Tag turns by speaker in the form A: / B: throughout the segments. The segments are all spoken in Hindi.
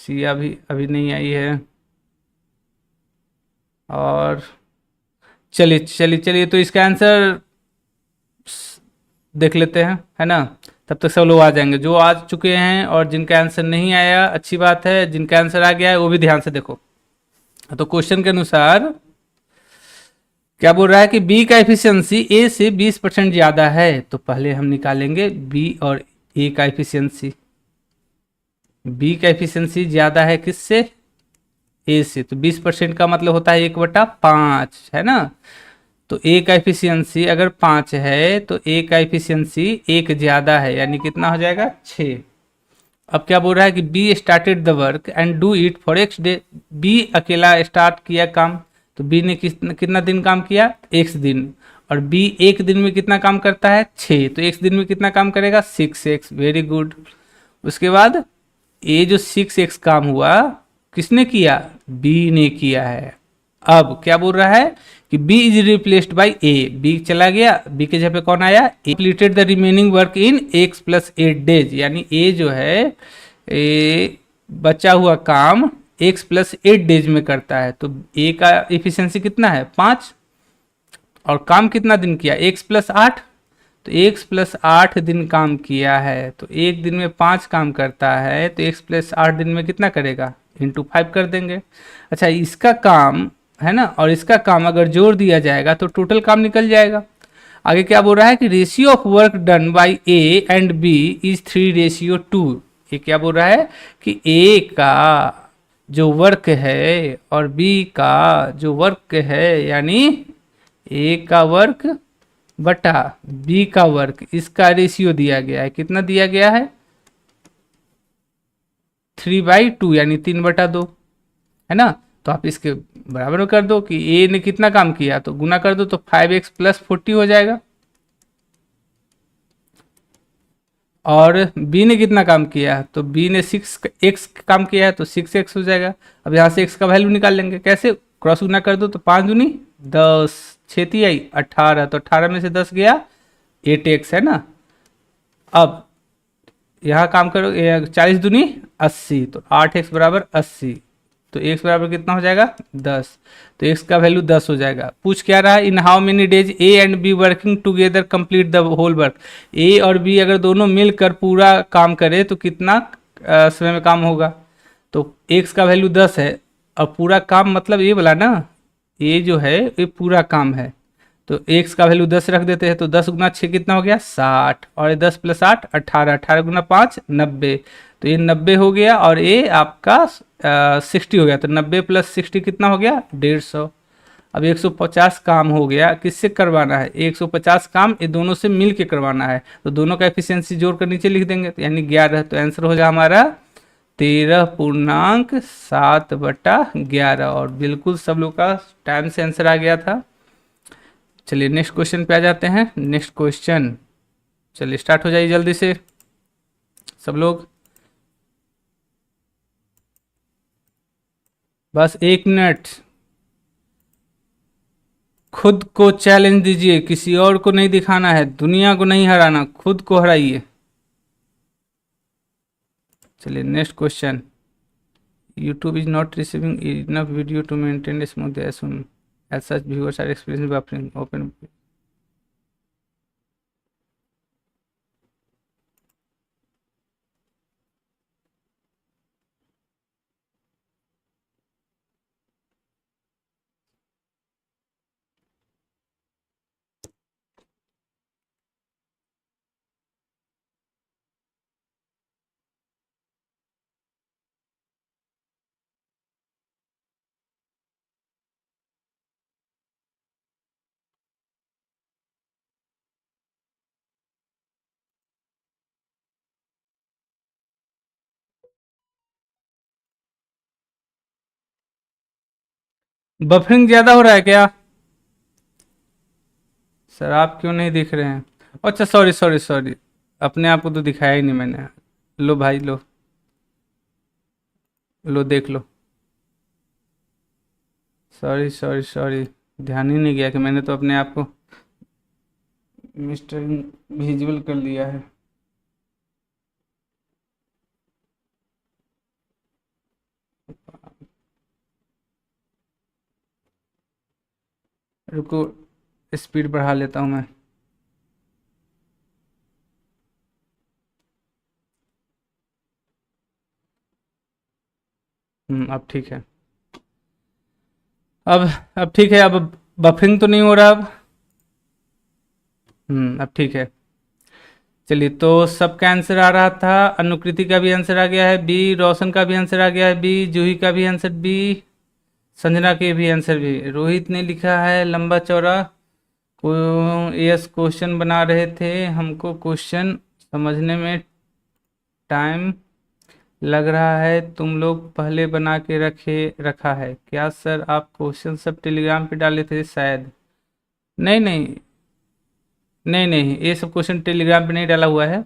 A: सी अभी अभी नहीं आई है। और चलिए चलिए चलिए, तो इसका आंसर देख लेते हैं, है ना। तब तक सब लोग आ जाएंगे जो आ चुके हैं, और जिनका आंसर नहीं आया अच्छी बात है, जिनका आंसर आ गया है वो भी ध्यान से देखो। तो क्वेश्चन के अनुसार क्या बोल रहा है कि बी का एफिशिएंसी ए से 20% ज़्यादा है, तो पहले हम निकालेंगे बी और ए का एफिशिएंसी। बी का एफिशिएंसी ज़्यादा है किससे? ए से। तो 20% का मतलब होता है 1/5, है ना। तो ए का एफिशिएंसी अगर 5 है तो ए का एफिशिएंसी एक ज़्यादा है, यानी कितना हो जाएगा? 6। अब क्या बोल रहा है कि B started the work and do it for X day. B अकेला स्टार्ट किया काम, तो बी ने कितना दिन काम किया? एक्स दिन। और बी एक दिन में कितना काम करता है? 6। तो एक्स दिन में कितना काम करेगा? 6x। Very good. उसके बाद ये जो 6x काम हुआ किसने किया? बी ने किया है। अब क्या बोल रहा है कि B is replaced by A. B चला गया, बी के जगह पे कौन आया? Completed the remaining work in x+8 days, यानी ए जो है ए बचा हुआ काम x+8 डेज में करता है। तो ए का एफिशिएंसी कितना है? 5। और काम कितना दिन किया? x+8। तो x+8 दिन काम किया है, तो एक दिन में 5 काम करता है, तो x+8 दिन में कितना करेगा? × 5 कर देंगे। अच्छा, इसका काम है ना, और इसका काम अगर जोड़ दिया जाएगा तो टोटल काम निकल जाएगा। आगे क्या बोल रहा है कि ratio of work done by A and B is 3:2। ये क्या बोल रहा है कि ए का जो वर्क है और बी का जो वर्क है, यानी ए का वर्क बटा बी का वर्क, इसका रेशियो दिया गया है। कितना दिया गया है? 3/2, यानी 3/2, है ना। तो आप इसके बराबर कर दो कि ए ने कितना काम किया, तो गुना कर दो, तो 5x+40 हो जाएगा। और बी ने कितना काम किया, तो बी ने 6x काम किया है, तो 6x हो जाएगा। अब यहाँ से x का वैल्यू निकाल लेंगे, कैसे? क्रॉस गुना कर दो, तो 5×2 = 10, 6×3 = 18, तो 18 में से 10 गया 8x, है ना। अब यहाँ काम करो, 40×2 = 80, तो 8x बराबर 80। तो x बराबर कितना हो जाएगा? 10। तो x का वैल्यू 10 हो जाएगा। पूछ क्या रहा है? In how many days A and B working together complete the whole work. A और बी अगर दोनों मिलकर पूरा काम करे तो कितना समय में काम होगा? तो x का वैल्यू 10 है, और पूरा काम मतलब ये वाला ना, ये जो है ये पूरा काम है। तो x का वैल्यू 10 रख देते हैं, तो 10×6 कितना हो गया? 60। और ये 10+8 = 18, 18×5 = 90। तो ये 90 हो गया, और ये आपका 60 हो गया। तो 90 + 60 कितना हो गया? 150। अब 150 काम हो गया, किससे करवाना है? 150 काम ये दोनों से मिल के करवाना है, तो दोनों का एफिशिएंसी जोड़ कर नीचे लिख देंगे, तो यानी 11। तो आंसर हो जाएगा हमारा 13.7/11। और बिल्कुल सब लोग का टाइम से आंसर आ गया था। चलिए नेक्स्ट क्वेश्चन पे आ जाते हैं। नेक्स्ट क्वेश्चन, चलिए स्टार्ट हो जाइए जल्दी से सब लोग। बस 1 मिनट। खुद को चैलेंज दीजिए, किसी और को नहीं दिखाना है, दुनिया को नहीं हराना, खुद को हराइए। चलिए next question. YouTube is not receiving enough video to maintain a smooth soon. As such, viewers are experiencing buffering. Open. Buffering ज्यादा हो रहा है क्या? सर आप क्यों नहीं दिख रहे हैं? अच्छा, सॉरी सॉरी सॉरी, अपने आप को तो दिखाया ही नहीं मैंने। लो भाई लो, लो देख लो। सॉरी सॉरी सॉरी, ध्यान ही नहीं गया कि मैंने तो अपने आप को मिस्टर विजिबल कर लिया है। रुको, स्पीड बढ़ा लेता हूँ मैं। अब ठीक है। अब अब ठीक है, अब बफरिंग तो नहीं हो रहा अब। अब ठीक है। चलिए, तो सबका आंसर आ रहा था, अनुकृति का भी आंसर आ गया है बी, रोशन का भी आंसर आ गया है बी, जूही का भी आंसर बी, संजना के भी आंसर भी। रोहित ने लिखा है लंबा चौड़ा को यस क्वेश्चन बना रहे थे, हमको क्वेश्चन समझने में टाइम लग रहा है, तुम लोग पहले बना के रखा है क्या सर? आप क्वेश्चन सब टेलीग्राम पे डाले थे शायद। नहीं नहीं, नहीं नहीं, ये सब क्वेश्चन टेलीग्राम पे नहीं डाला हुआ है।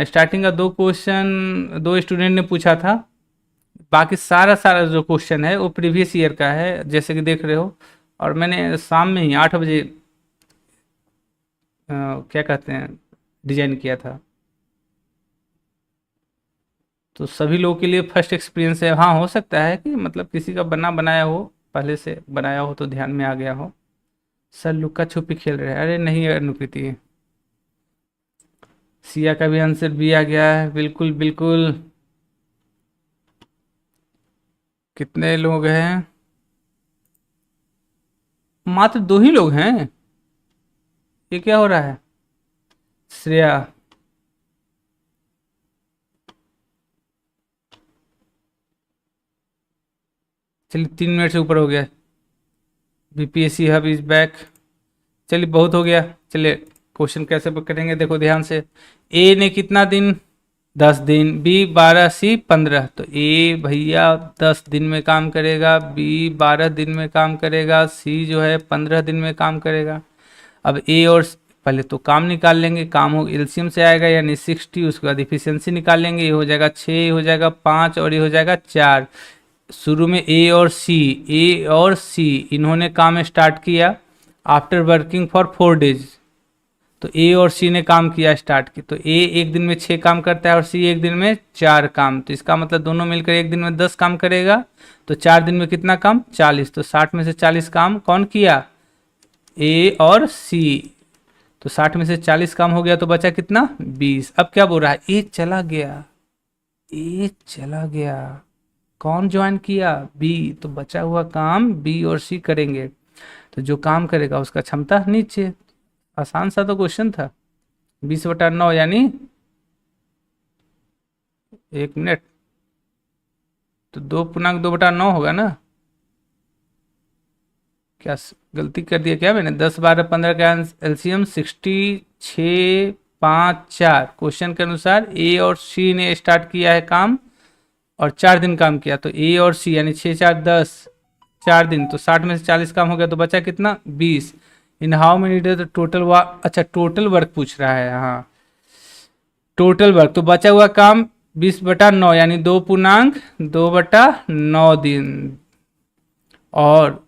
A: स्टार्टिंग का 2 क्वेश्चन 2 स्टूडेंट ने पूछा था, बाकी सारा सारा जो क्वेश्चन है वो प्रीवियस ईयर का है, जैसे कि देख रहे हो। और मैंने शाम में ही 8 बजे क्या कहते हैं, डिजाइन किया था। तो सभी लोगों के लिए फर्स्ट एक्सपीरियंस है। हाँ, हो सकता है कि मतलब किसी का बना बनाया हो, पहले से बनाया हो तो ध्यान में आ गया हो। सर लुक्का छुपी खेल रहे हैं, अरे नहीं अनुकृति। सिया का भी आंसर भी आ गया है, बिल्कुल बिल्कुल। कितने लोग हैं? मात्र 2 ही लोग हैं। ये क्या हो रहा है? श्रेया, चलिए 3 मिनट से ऊपर हो गया। BPSC hub is back. चलिए बहुत हो गया। चलिए क्वेश्चन कैसे करेंगे, देखो ध्यान से। ए ने कितना दिन? 10 दिन। बी 12, सी 15। तो ए भैया 10 दिन में काम करेगा, बी 12 दिन में काम करेगा, सी जो है 15 दिन में काम करेगा। अब ए और पहले तो काम निकाल लेंगे, काम हो एलसीएम से आएगा यानी 60, उसके बाद इफिशियंसी निकाल लेंगे, ये हो जाएगा 6, ये हो जाएगा 5 और ये हो जाएगा 4। शुरू में ए और सी इन्होंने काम स्टार्ट किया आफ्टर वर्किंग फॉर 4 डेज। तो ए और सी ने काम किया स्टार्ट की, तो ए एक दिन में 6 काम करता है और सी एक दिन में 4 काम। तो इसका मतलब दोनों मिलकर एक दिन में 10 काम करेगा। तो 4 दिन में कितना काम? 40। तो 60 में से 40 काम कौन किया? ए और सी। तो 60 में से 40 काम हो गया, तो बचा कितना? 20। अब क्या बोल रहा है? ए चला गया, ए चला गया। कौन ज्वाइन किया? बी। तो बचा हुआ काम बी और सी करेंगे। तो जो काम करेगा उसका क्षमता नीचे। आसान सा तो क्वेश्चन था। 20/9 यानी 1 मिनट, तो 2.2/9 होगा ना? क्या गलती कर दिया क्या मैंने? 10, 12, 15 का एलसीएम 60, 6, 5, 4। क्वेश्चन के अनुसार ए और सी ने स्टार्ट किया है काम और 4 दिन काम किया। तो ए और सी यानी 6, 4, 10, 4 दिन। तो 60 में से 40 काम हो गया, तो बचा कितना? 20। इन हाउ मेनी डेज टोटल अच्छा टोटल वर्क पूछ रहा है। हाँ, टोटल वर्क। तो बचा हुआ काम 20/9 यानी 2.2/9 दिन। और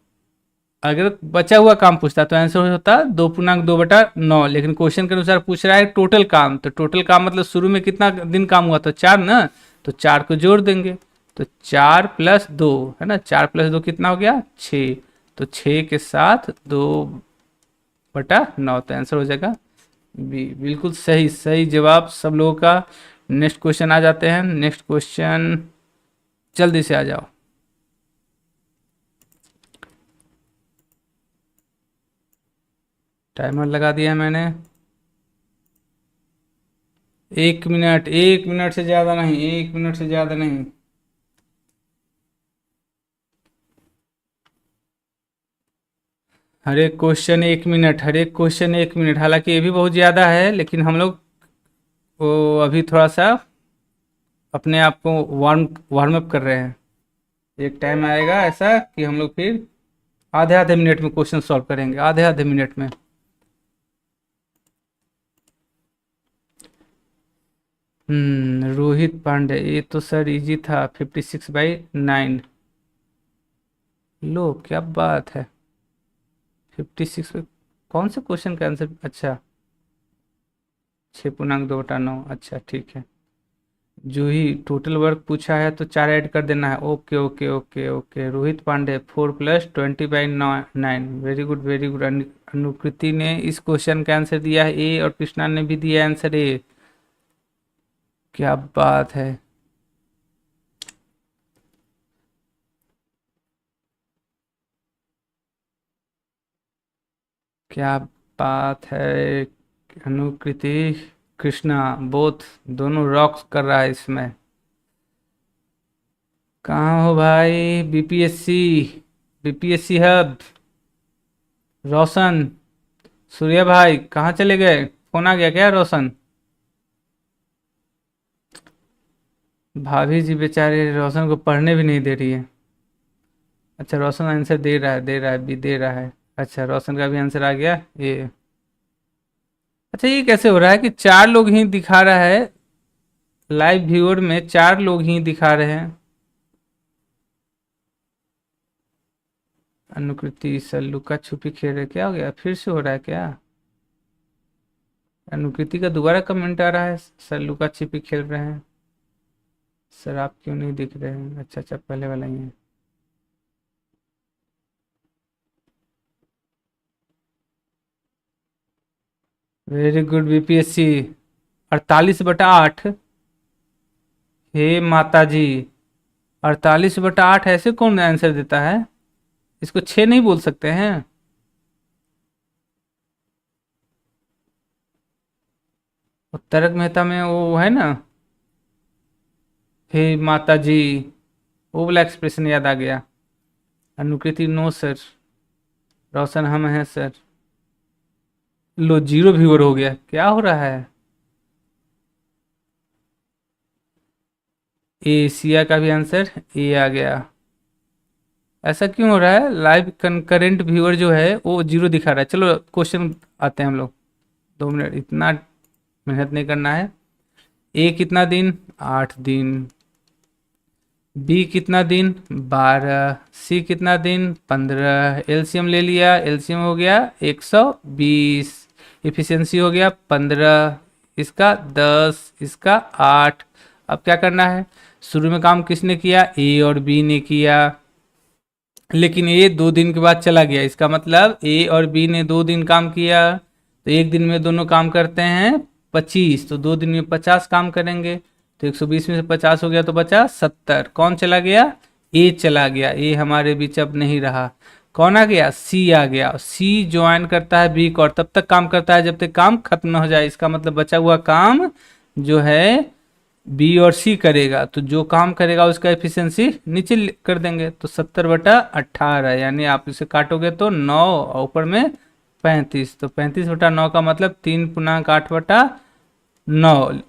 A: अगर बचा हुआ काम पूछता तो आंसर होता 2.2/9, लेकिन क्वेश्चन के अनुसार पूछ रहा है टोटल काम। तो टोटल काम मतलब शुरू में कितना दिन काम हुआ? तो 4 ना, तो 4 को जोड़ देंगे। तो 4+2 है ना, 4+2 कितना हो गया? 6। तो 6 के साथ 2/9, तो आंसर हो जाएगा बी। बिल्कुल सही, सही जवाब सब लोगों का। नेक्स्ट क्वेश्चन आ जाते हैं। नेक्स्ट क्वेश्चन जल्दी से आ जाओ। टाइमर लगा दिया मैंने। 1 मिनट, 1 मिनट से ज़्यादा नहीं, 1 मिनट से ज़्यादा नहीं। हर एक क्वेश्चन 1 मिनट, हर एक क्वेश्चन 1 मिनट। हालांकि ये भी बहुत ज़्यादा है, लेकिन हम लोग वो अभी थोड़ा सा अपने आप को वार्म अप कर रहे हैं। एक टाइम आएगा ऐसा कि हम लोग फिर आधे आधे मिनट में क्वेश्चन सॉल्व करेंगे, आधे आधे मिनट में। रोहित पांडे, ये तो सर इजी था। 56/9। लो क्या बात है, 56 पे कौन से क्वेश्चन का आंसर? अच्छा, 6.2/9। अच्छा ठीक है। जो ही टोटल वर्क पूछा है तो 4 ऐड कर देना है। Okay okay okay okay. Rohit Pandey 4 + 20/9। Very good very good. Anukriti ने इस क्वेश्चन का आंसर दिया है ए, और कृष्णा ने भी दिया आंसर ए। क्या बात है। क्या बात है। अनुकृति, कृष्णा, बोथ, दोनों रॉक्स कर रहा है इसमें। कहाँ हो भाई? BPSC, BPSC hub. Roshan, Surya भाई कहाँ चले गए? फोन आ गया क्या रोशन? भाभी जी बेचारे रोशन को पढ़ने भी नहीं दे रही है। अच्छा रोशन आंसर दे रहा है, दे रहा है भी, दे रहा है। अच्छा रोशन का भी आंसर आ गया ये। अच्छा ये कैसे हो रहा है कि 4 लोग ही दिखा रहा है? लाइव व्यूअर में 4 लोग ही दिखा रहे हैं। अनुकृति सर लुका छुपी खेल रहे, क्या हो गया? फिर से हो रहा है क्या? अनुकृति का दोबारा कमेंट आ रहा है, सर लुका छिपी खेल रहे हैं। सर आप क्यों नहीं दिख रहे हैं? अच्छा अच्छा पहले वाला ही है। Very good BPSC. 48/8। हे माता जी, 48/8 ऐसे कौन आंसर देता है? इसको 6 नहीं बोल सकते हैं? और तारक मेहता में वो है ना, हे माता जी, वो वाला एक्सप्रेशन याद आ गया। अनुकृति नो सर। रोशन हम हैं सर। लो 0 व्यूअर हो गया, क्या हो रहा है? एशिया का भी आंसर ए आ गया। ऐसा क्यों हो रहा है? लाइव कंकरेंट व्यूअर जो है वो 0 दिखा रहा है। चलो क्वेश्चन आते हैं हम लोग। 2 मिनट, इतना मेहनत नहीं करना है। ए कितना दिन? 8 दिन। बी कितना दिन? 12। सी कितना दिन? 15। एलसीएम ले लिया, एलसीएम हो गया 120। इफिशियंसी हो गया 15। इसका 10, इसका 8। अब क्या करना है? शुरू में काम किसने किया? ए और बी ने किया, लेकिन ये 2 दिन के बाद चला गया। इसका मतलब ए और बी ने 2 दिन काम किया, तो एक दिन में दोनों काम करते हैं 25, तो 2 दिन में 50 काम करेंगे। तो 120 में से 50 हो गया तो बचा 70। कौन चला गया? ए चला गया। ए हमारे बीच अब नहीं रहा। कौन आ गया? सी आ गया। सी ज्वाइन करता है बी को, और तब तक काम करता है जब तक काम खत्म न हो जाए। इसका मतलब बचा हुआ काम जो है बी और सी करेगा, तो जो काम करेगा उसका एफिशिएंसी नीचे कर देंगे। तो 70/18, यानी आप इसे काटोगे तो 9 और ऊपर में 35, तो 35/9 का मतलब 3.8/9।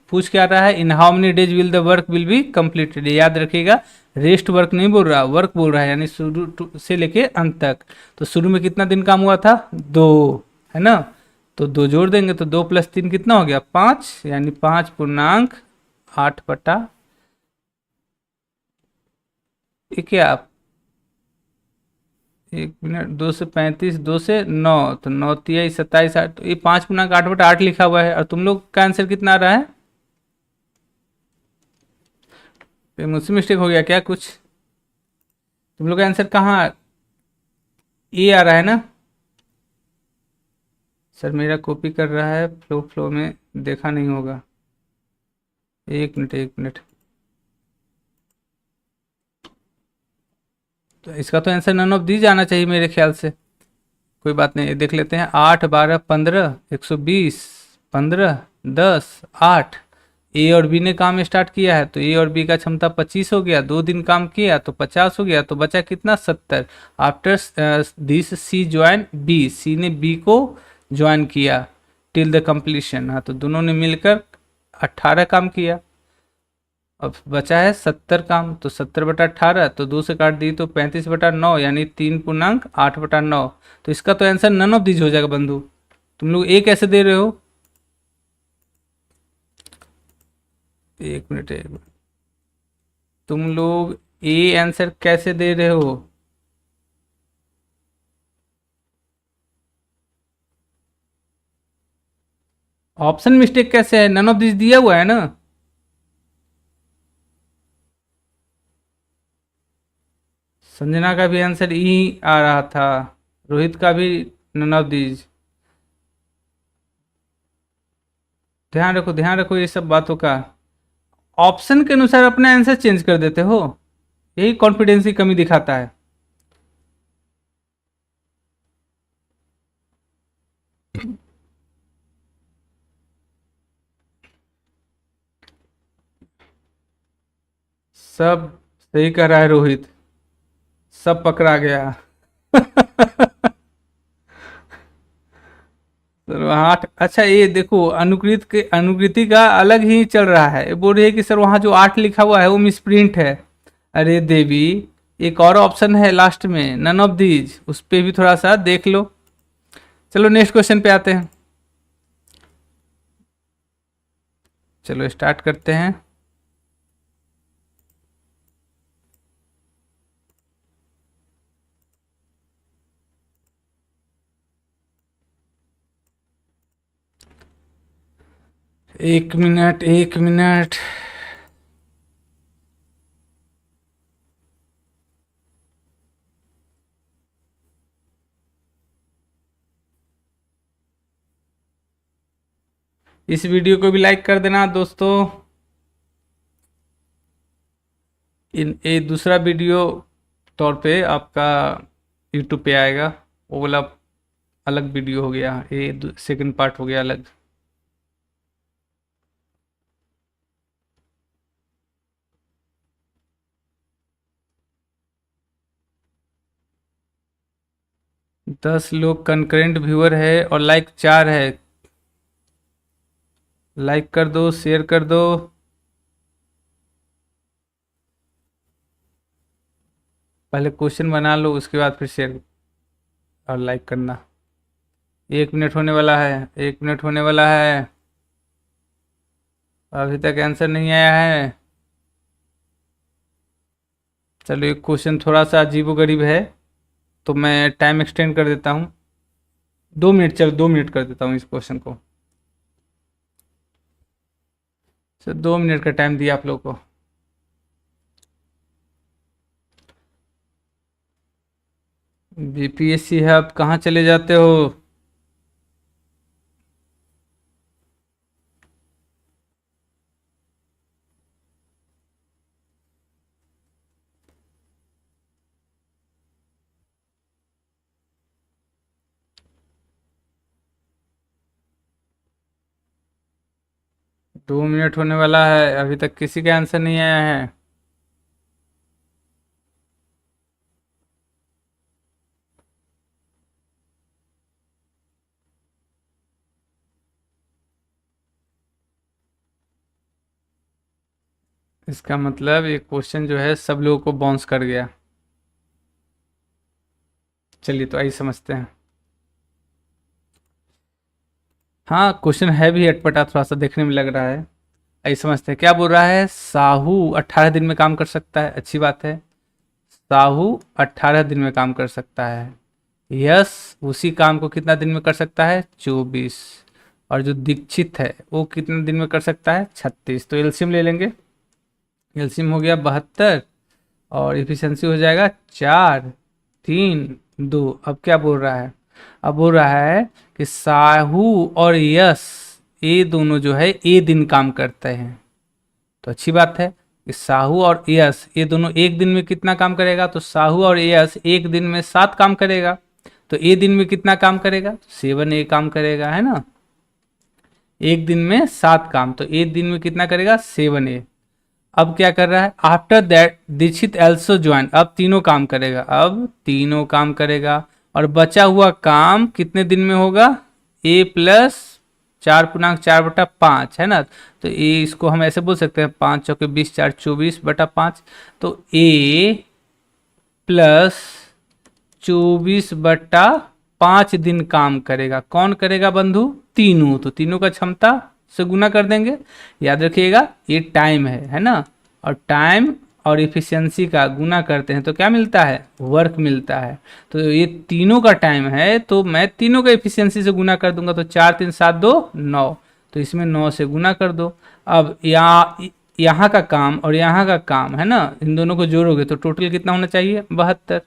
A: पूछ क्या रहा है? In how many days will the work will be completed. याद रखिएगा, रेस्ट वर्क नहीं बोल रहा, वर्क बोल रहा है, यानी शुरू से लेके अंत तक। तो शुरू में कितना दिन काम हुआ था? 2, है ना? तो 2 जोड़ देंगे तो 2 + 3 कितना हो गया? 5, यानी 5.8 ये क्या आप, 1 मिनट, 2 से 35, 2 से 9, तो 9×3 = 27, 8, तो ये 5.8/8 लिखा हुआ है। और तुम लोग का आंसर कितना आ रहा है? ये मुझसे मिस्टेक हो गया क्या कुछ? तुम लोग का आंसर कहाँ ए आ रहा है ना? सर मेरा कॉपी कर रहा है, फ्लो फ्लो में देखा नहीं होगा। 1 मिनट 1 मिनट। तो इसका तो आंसर नन ऑफ दीज आना चाहिए मेरे ख्याल से। कोई बात नहीं, देख लेते हैं। 8, 12, 15, 120, 15, 10, 8। ए और बी ने काम स्टार्ट किया है, तो ए और बी का क्षमता 25 हो गया। 2 दिन काम किया तो 50 हो गया, तो बचा कितना? 70। After this C join B, C ने बी को ज्वाइन किया टिल द कंप्लीशन। हाँ, तो दोनों ने मिलकर 18 काम किया। अब बचा है 70 काम, तो 70/18, तो 2 से काट दी तो 35/9, यानी 3.8/9। तो इसका तो आंसर नन ऑफ दीज हो जाएगा बंधु। तुम लोग ए कैसे दे रहे हो? 1 मिनट 1 मिनट। तुम लोग ए आंसर कैसे दे रहे हो? ऑप्शन मिस्टेक कैसे है? नन ऑफ दिस दिया हुआ है ना। संजना का भी आंसर ई आ रहा था, रोहित का भी नन ऑफ दीज। ध्यान रखो ये सब बातों का। ऑप्शन के अनुसार अपना आंसर चेंज कर देते हो, यही कॉन्फिडेंस की कमी दिखाता है। सब सही कह रहा है रोहित, सब पकड़ा गया। सर 8, अच्छा ये देखो अनुकृति का अलग ही चल रहा है, ये बोल रही है कि सर वहाँ जो 8 लिखा हुआ है वो मिसप्रिंट है। अरे देवी, एक और ऑप्शन है लास्ट में, नन ऑफ दीज, उस पर भी थोड़ा सा देख लो। चलो नेक्स्ट क्वेश्चन पे आते हैं, चलो स्टार्ट करते हैं। एक मिनट एक मिनट, इस वीडियो को भी लाइक कर देना दोस्तों। ये दूसरा वीडियो तौर पे आपका यूट्यूब पे आएगा, वो वाला अलग वीडियो हो गया, ये सेकंड पार्ट हो गया अलग। दस लोग कंकरेंट व्यूअर है और लाइक 4 है, लाइक कर दो, शेयर कर दो। पहले क्वेश्चन बना लो, उसके बाद फिर शेयर और लाइक करना। 1 मिनट होने वाला है, 1 मिनट होने वाला है, अभी तक आंसर नहीं आया है। चलो एक क्वेश्चन थोड़ा सा अजीबोगरीब है, तो मैं टाइम एक्सटेंड कर देता हूँ, 2 मिनट, चलो 2 मिनट कर देता हूँ इस क्वेश्चन को। चलो 2 मिनट का टाइम दिया आप लोगों को। बीपीएससी है, आप कहाँ चले जाते हो? दो मिनट होने वाला है, अभी तक किसी का आंसर नहीं आया है। इसका मतलब ये क्वेश्चन जो है सब लोगों को बाउंस कर गया। चलिए तो आइए समझते हैं। हाँ क्वेश्चन है भी अटपटा, थोड़ा सा देखने में लग रहा है। आइए समझते हैं क्या बोल रहा है। साहू 18 दिन में काम कर सकता है, अच्छी बात है। साहू 18 दिन में काम कर सकता है। यस उसी काम को कितना दिन में कर सकता है? 24। और जो दीक्षित है वो कितने दिन में कर सकता है? 36। तो एलसीएम ले लेंगे, एलसीएम हो गया 72 और इफिशियंसी हो जाएगा 4 3 2। अब क्या बोल रहा है? अब बोल रहा है कि साहू और यस ये दोनों जो है ये दिन काम करते हैं। तो अच्छी बात है कि साहू और यस ये दोनों एक दिन में कितना काम करेगा? तो साहू और यस एक दिन में 7 काम करेगा। तो ए दिन में कितना काम करेगा? 7A काम करेगा, है ना। एक दिन में 7 काम, तो एक दिन में कितना करेगा? 7A। अब क्या कर रहा है? After that Dikshit also join, अब तीनों काम करेगा, अब तीनों काम करेगा। और बचा हुआ काम कितने दिन में होगा? ए प्लस 4/4/5 है ना। तो ए इसको हम ऐसे बोल सकते हैं 5 चौके 20 4 24/5। तो ए प्लस 24/5 दिन काम करेगा। कौन करेगा बंधु? तीनों। तो तीनों का क्षमता से गुना कर देंगे। याद रखिएगा ये टाइम है ना। और टाइम और इफिशियंसी का गुना करते हैं तो क्या मिलता है? वर्क मिलता है। तो ये तीनों का टाइम है तो मैं तीनों का इफिशियंसी से गुना कर दूंगा। तो 4 3 7 2 9, तो इसमें 9 से गुना कर दो। अब यहाँ यहाँ का काम और यहाँ का काम है ना, इन दोनों को जोड़ोगे तो टोटल कितना होना चाहिए, 72।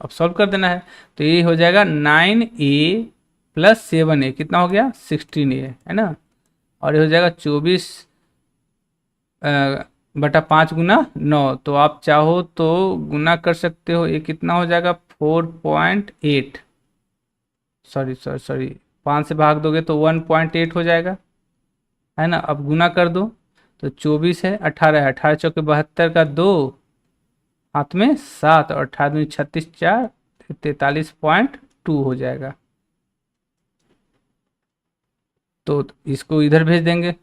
A: अब सॉल्व कर देना है। तो ये हो जाएगा 9a प्लस 7a, कितना हो गया 16a, है ना। और ये हो जाएगा 24 बटा 5 गुना 9। तो आप चाहो तो गुना कर सकते हो, ये कितना हो जाएगा 4.8, सॉरी सॉरी सॉरी, 5 से भाग दोगे तो 1.8 हो जाएगा, है ना। अब गुना कर दो तो 24 है, 18 है, 18 चौके 72 का 2, हाथ में 7 और 18 दूनी 36, 4 43.2 हो जाएगा। तो इसको इधर भेज देंगे,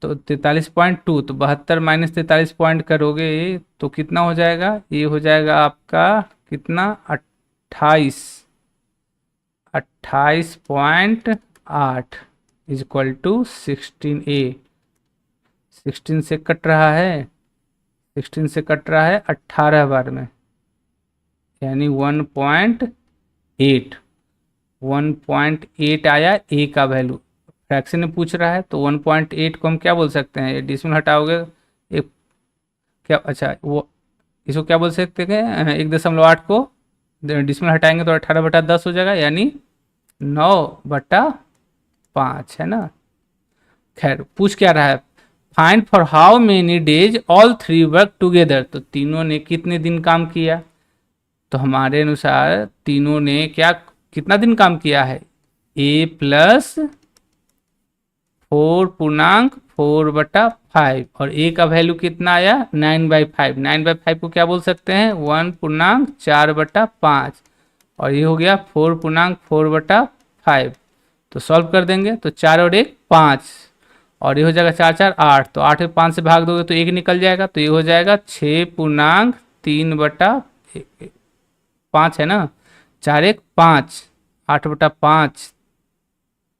A: तो 43.2, तो 72 माइनस 43 पॉइंट करोगे तो कितना हो जाएगा, ये हो जाएगा आपका कितना 28, 28.8 इज इक्वल टू 16a। 16 से कट रहा है, 16 से कट रहा है 18 बार में, यानी 1.8, 1.8 आया ए का वैल्यू। फ्रैक्शन में पूछ रहा है तो 1.8 को हम क्या बोल सकते हैं, ये डिसमल हटाओगे एक क्या, अच्छा वो इसको क्या बोल सकते हैं, 1.8 को डिसमल हटाएंगे तो 18/10 हो जाएगा, यानी 9/5, है ना। खैर पूछ क्या रहा है, find for how many days all three work together. तो तीनों ने कितने दिन काम किया, तो हमारे अनुसार तीनों ने क्या कितना दिन काम किया है, a प्लस 4.4/5 और a का वैल्यू कितना आया 9/5। 9/5 को क्या बोल सकते हैं 1.4/5 और ये हो गया 4.4/5। तो सॉल्व कर देंगे तो 4 और 1 5 और ये हो जाएगा 4 4 8, तो 8 में 5 से भाग दोगे तो 1 निकल जाएगा, तो ये हो जाएगा 6.3/5 है ना, 4 1 5, 8/5,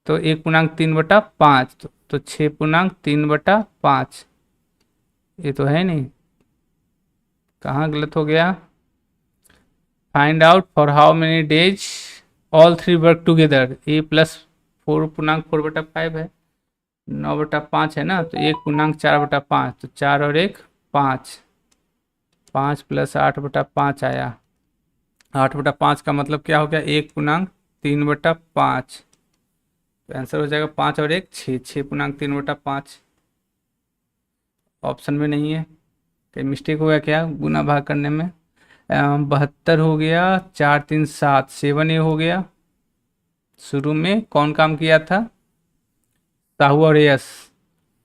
A: तो 1.3/5, तो 6.3/5। ये तो है नहीं, कहाँ गलत हो गया। Find out for how many days all three work together, a plus 4.4/5 है, 9/5 है ना, तो 1.4/5, तो 4 और 1 5, 5 प्लस 8/5 आया। 8/5 का मतलब क्या हो गया 1.3/5, तो आंसर हो जाएगा 5 और 1 6, 6.3/5। ऑप्शन में नहीं है, कहीं मिस्टेक हो गया क्या गुना भाग करने में। 72 हो गया, 4 3 7, 7a हो गया। शुरू में कौन काम किया था, साहू और यस,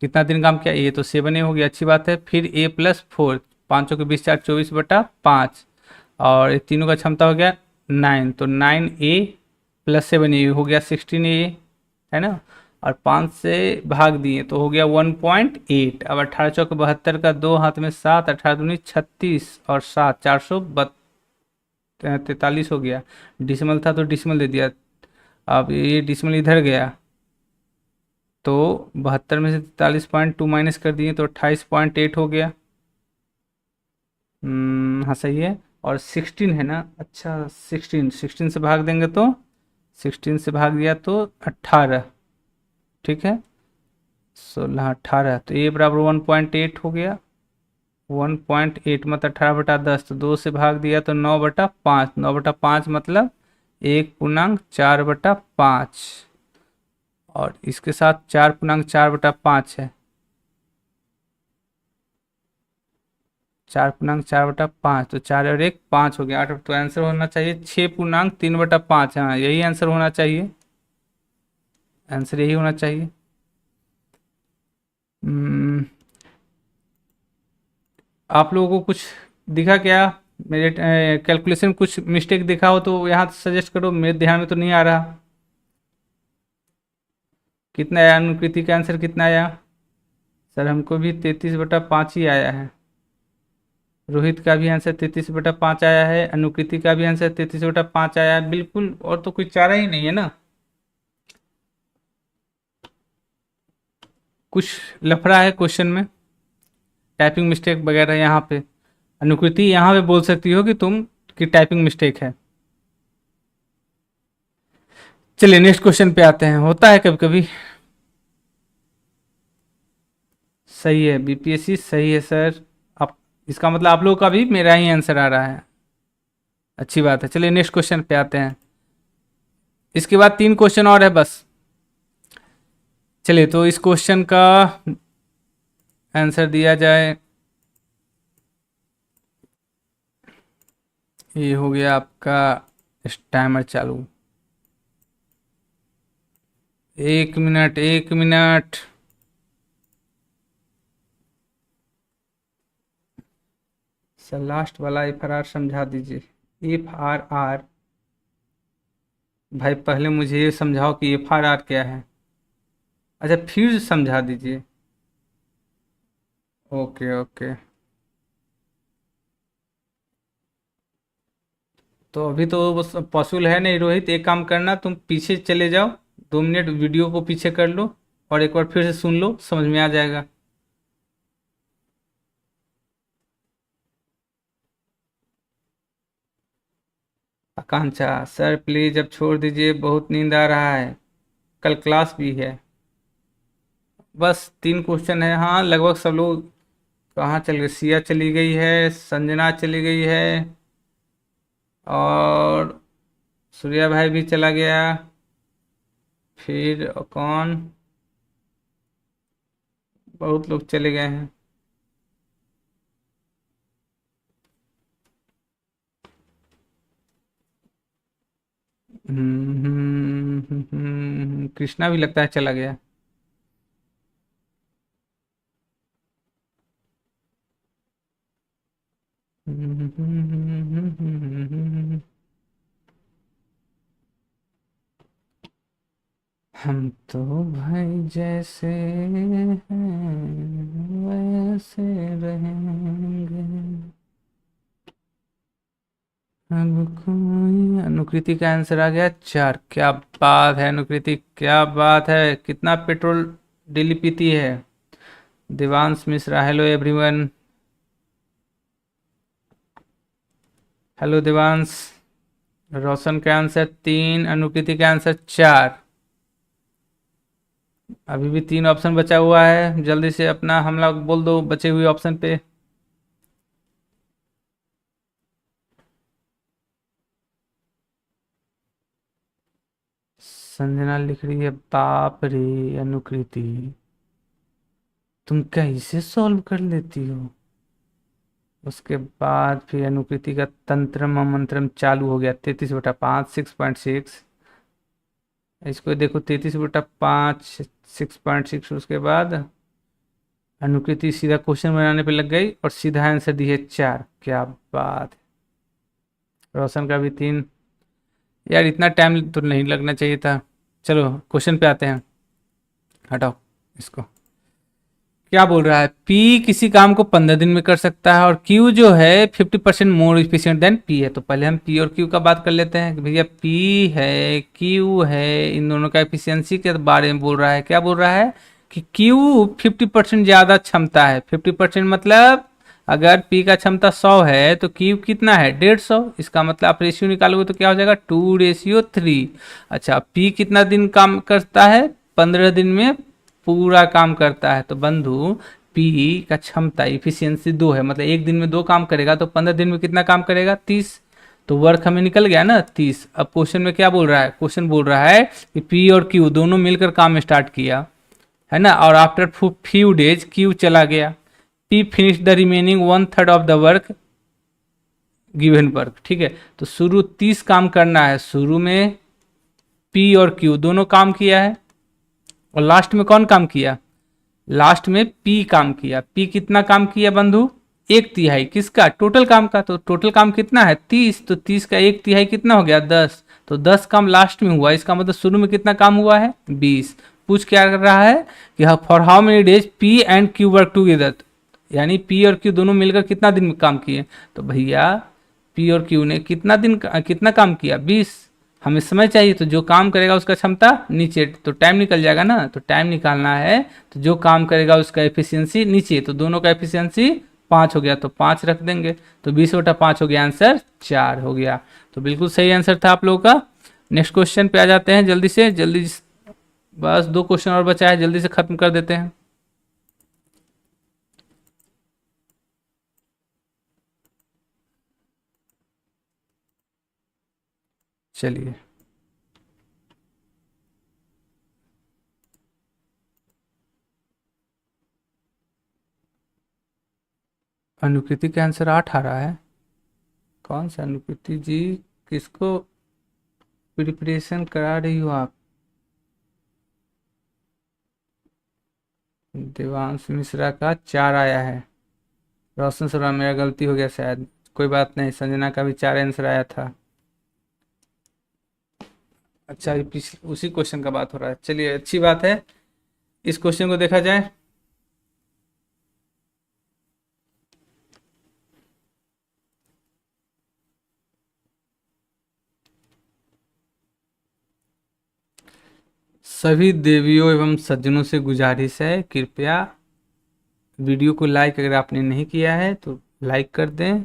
A: कितना दिन काम किया, ये तो 7a हो गया, अच्छी बात है। फिर a प्लस 4, 5 के 20 4 24/5 और ये तीनों का क्षमता हो गया 9, तो 9a प्लस 7a हो गया 16a, है ना। और 5 से भाग दिए तो हो गया 1.8। अब 18 चौक 72 का 2, हाथ में 7, 18 दूनी 36 और 7 443 हो गया। डिसमल था तो डिसमल दे दिया, अब ये डिसमल इधर गया तो 72 में से 43.2 माइनस कर दिए तो 28.8 हो गया। हाँ सही है। और 16 है ना, अच्छा 16 से भाग देंगे तो 16 से भाग दिया तो 18, ठीक है 16 18, तो a बराबर 1.8 हो गया। 1.8 मतलब 18/10, तो 2 से भाग दिया तो 9/5, 9/5 मतलब 1.4/5 और इसके साथ 4.4/5 है, 4.4/5, तो 4 और 1 5 हो गया 8, तो आंसर होना चाहिए 6.3/5। हाँ यही आंसर होना चाहिए, आंसर यही होना चाहिए। आप लोगों को कुछ दिखा क्या, मेरे कैलकुलेशन कुछ मिस्टेक दिखा हो तो यहाँ सजेस्ट करो, मेरे ध्यान में तो नहीं आ रहा। कितना आया अनुकृति का आंसर कितना आया, सर हमको भी 33/5 ही आया है। रोहित का भी आंसर 33/5 आया है, अनुकृति का भी आंसर 33/5 आया है, बिल्कुल, और तो कोई चारा ही नहीं है ना। कुछ लफड़ा है क्वेश्चन में, टाइपिंग मिस्टेक वगैरह यहाँ पे। अनुकृति यहाँ पे बोल सकती हो कि तुम की टाइपिंग मिस्टेक है। चलिए नेक्स्ट क्वेश्चन पे आते हैं, होता है कभी कभी। सही है, बीपीएससी सही है सर। आप इसका मतलब आप लोगों का भी मेरा ही आंसर आ रहा है। अच्छी बात है। चलिए नेक्स्ट क्वेश्चन पे आते हैं। इसके बाद 3 क्वेश्चन और है बस। चलिए तो इस क्वेश्चन का आंसर दिया जाए। ये हो गया आपका टाइमर चालू। 1 मिनट 1 मिनट। सर लास्ट वाला FRR समझा दीजिए। FRR भाई पहले मुझे ये समझाओ कि FRR क्या है। अच्छा फिर समझा दीजिए। Okay okay. तो अभी तो बस पॉसिबल है नहीं रोहित, एक काम करना, तुम पीछे चले जाओ, 2 मिनट वीडियो को पीछे कर लो और एक बार फिर से सुन लो, समझ में आ जाएगा। आकांक्षा सर प्लीज अब छोड़ दीजिए, बहुत नींद आ रहा है, कल क्लास भी है। बस 3 क्वेश्चन है। हाँ लगभग सब लोग कहाँ चल गए, सिया चली गई है, संजना चली गई है और सूर्या भाई भी चला गया। फिर कौन, बहुत लोग चले गए हैं। कृष्णा भी लगता है चला गया। हम तो भाई जैसे हैं वैसे रहेंगे। अब कोई, अनुकृति का आंसर आ गया 4। क्या बात है अनुकृति, क्या बात है, कितना पेट्रोल डेली पीती है। Devansh Mishra, hello everyone. Hello Devansh. Roshan का आंसर 3, अनुकृति का आंसर 4। अभी भी 3 ऑप्शन बचा हुआ है, जल्दी से अपना हमला बोल दो बचे हुए ऑप्शन पे। संजना लिख रही है बाप रे अनुकृति, तुम कैसे सॉल्व कर लेती हो। उसके बाद फिर अनुकृति का तंत्रम मंत्रम चालू हो गया। 33/5 6.6। इसको देखो 33/5 6.6। उसके बाद अनुकृति सीधा क्वेश्चन बनाने पे लग गई और सीधा आंसर दी है 4। क्या बात है। रोशन का भी 3। यार इतना टाइम तो नहीं लगना चाहिए था। चलो क्वेश्चन पे आते हैं, हटाओ इसको। क्या बोल रहा है, पी किसी काम को 15 दिन में कर सकता है और क्यू जो है 50% मोर इफिशियंट देन पी है। तो पहले हम पी और क्यू का बात कर लेते हैं कि भैया पी है क्यू है, इन दोनों का एफिशिएंसी के बारे में बोल रहा है। क्या बोल रहा है कि क्यू 50% ज़्यादा क्षमता है। 50% मतलब अगर पी का क्षमता 100 है तो क्यू कितना है 150। इसका मतलब आप रेशियो निकालोगे तो क्या हो जाएगा 2:3। अच्छा पी कितना दिन काम करता है, 15 दिन में पूरा काम करता है। तो बंधु पी का क्षमता इफिशियंसी 2 है, मतलब एक दिन में 2 काम करेगा तो 15 दिन में कितना काम करेगा 30। तो वर्क हमें निकल गया ना 30। अब क्वेश्चन में क्या बोल रहा है, क्वेश्चन बोल रहा है कि पी और क्यू दोनों मिलकर काम स्टार्ट किया है ना, और आफ्टर फ्यू डेज क्यू चला गया। P finish the remaining 1/3 of the work given work. ठीक है, तो शुरू 30 काम करना है, शुरू में पी और क्यू दोनों काम किया है और लास्ट में कौन काम किया, लास्ट में पी काम किया। पी कितना काम किया बंधु, 1/3 किसका, टोटल काम का। तो टोटल काम कितना है 30, तो 30 का 1/3 कितना हो गया 10। तो 10 काम लास्ट में हुआ, इसका मतलब शुरू में कितना काम हुआ है 20। पूछ क्या कर रहा है कि for how many days P and Q work together, यानी पी और क्यू दोनों मिलकर कितना दिन में काम किए। तो भैया पी और क्यू ने कितना काम किया 20। हमें समय चाहिए, तो जो काम करेगा उसका क्षमता नीचे, तो टाइम निकल जाएगा ना। तो टाइम निकालना है तो जो काम करेगा उसका एफिशिएंसी नीचे, तो दोनों का एफिशिएंसी 5 हो गया तो 5 रख देंगे। तो 20/5 हो गया, आंसर 4 हो गया। तो बिल्कुल सही आंसर था आप लोगों का। नेक्स्ट क्वेश्चन पे आ जाते हैं जल्दी से जल्दी, बस 2 क्वेश्चन और बचा है, जल्दी से खत्म कर देते हैं। चलिए, अनुकृति का आंसर 8 आ रहा है। कौन सा अनुकृति जी, किसको प्रिपरेशन करा रही हो आप? देवांश मिश्रा का 4 आया है। रोशन शर्मा, मेरा गलती हो गया शायद, कोई बात नहीं। संजना का भी 4 आंसर आया था। अच्छा, ये पिछले उसी क्वेश्चन का बात हो रहा है। चलिए, अच्छी बात है। इस क्वेश्चन को देखा जाए। सभी देवियों एवं सज्जनों से गुजारिश है, कृपया वीडियो को लाइक अगर आपने नहीं किया है तो लाइक कर दें,